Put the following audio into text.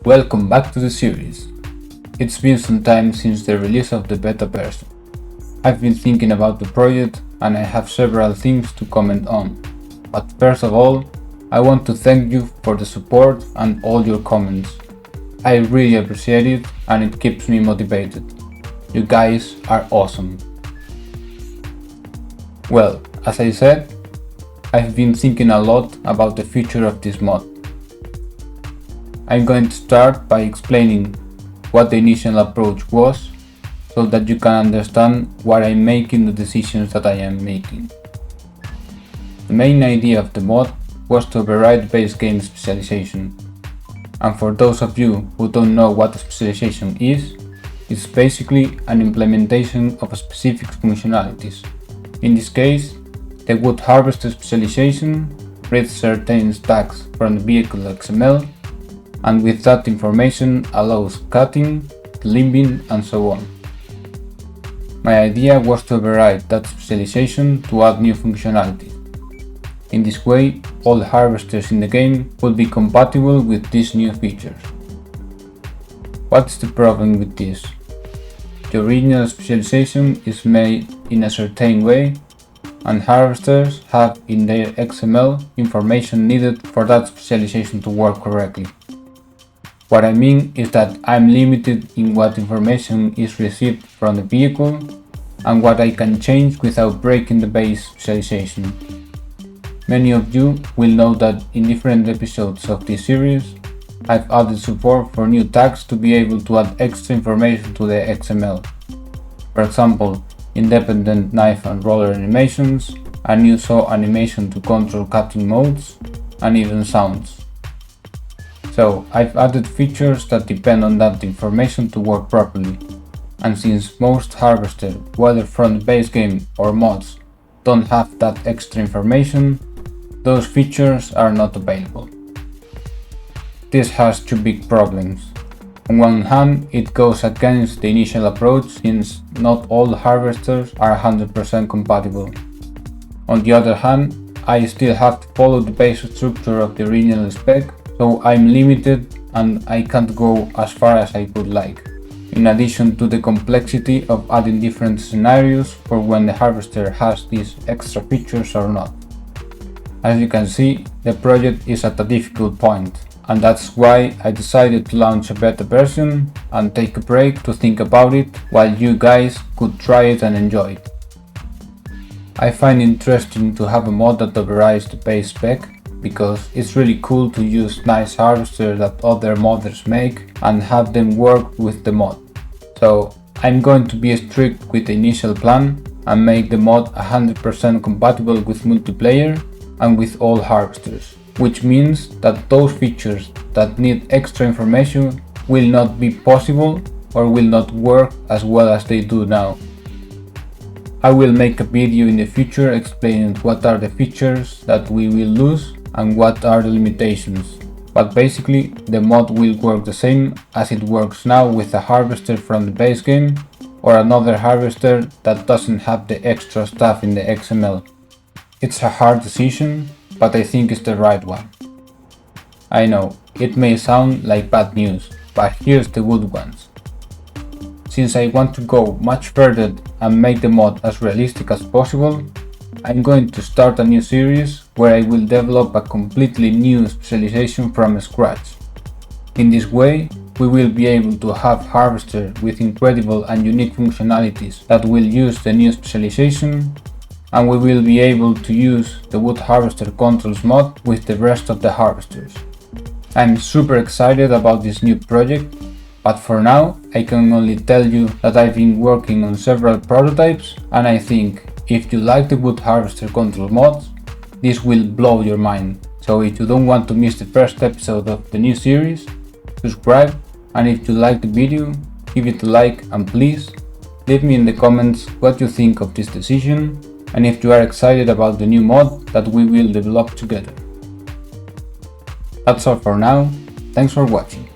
Welcome back to the series. It's been some time since the release of the beta version. I've been thinking about the project and I have several things to comment on. But first of all, I want to thank you for the support and all your comments. I really appreciate it and it keeps me motivated. You guys are awesome. Well, as I said, I've been thinking a lot about the future of this mod. I'm going to start by explaining what the initial approach was, so that you can understand why I'm making the decisions that I am making. The main idea of the mod was to override base game specialization. And for those of you who don't know what a specialization is, it's basically an implementation of specific functionalities. In this case, the wood harvester specialization reads certain tags from the vehicle XML, and with that information allows cutting, limbing, and so on. My idea was to override that specialization to add new functionality. In this way, all harvesters in the game will be compatible with these new features. What's the problem with this? The original specialization is made in a certain way, and harvesters have in their XML information needed for that specialization to work correctly. What I mean is that I'm limited in what information is received from the vehicle and what I can change without breaking the base specialization. Many of you will know that in different episodes of this series, I've added support for new tags to be able to add extra information to the XML. For example, independent knife and roller animations, a new saw animation to control cutting modes, and even sounds. So I've added features that depend on that information to work properly, and since most harvesters, whether from the base game or mods, don't have that extra information, those features are not available. This has two big problems. On one hand, it goes against the initial approach since not all harvesters are 100% compatible. On the other hand, I still have to follow the basic structure of the original spec, so I'm limited and I can't go as far as I would like, in addition to the complexity of adding different scenarios for when the harvester has these extra features or not. As you can see, the project is at a difficult point, and that's why I decided to launch a beta version and take a break to think about it while you guys could try it and enjoy it. I find it interesting to have a mod that overrides the base spec, because it's really cool to use nice harvesters that other modders make and have them work with the mod. So I'm going to be strict with the initial plan and make the mod 100% compatible with multiplayer and with all harvesters, which means that those features that need extra information will not be possible or will not work as well as they do now. I will make a video in the future explaining what are the features that we will lose and what are the limitations, but basically the mod will work the same as it works now with a harvester from the base game or another harvester that doesn't have the extra stuff in the XML. It's a hard decision, but I think it's the right one. I know, it may sound like bad news, but here's the good ones. Since I want to go much further and make the mod as realistic as possible, I'm going to start a new series where I will develop a completely new specialization from scratch. In this way, we will be able to have harvesters with incredible and unique functionalities that will use the new specialization, and we will be able to use the wood harvester controls mod with the rest of the harvesters. I'm super excited about this new project, but for now I can only tell you that I've been working on several prototypes, and I think if you like the wood harvester control mods, this will blow your mind. So if you don't want to miss the first episode of the new series, subscribe, and if you like the video, give it a like, and please leave me in the comments what you think of this decision and if you are excited about the new mod that we will develop together. That's all for now, thanks for watching.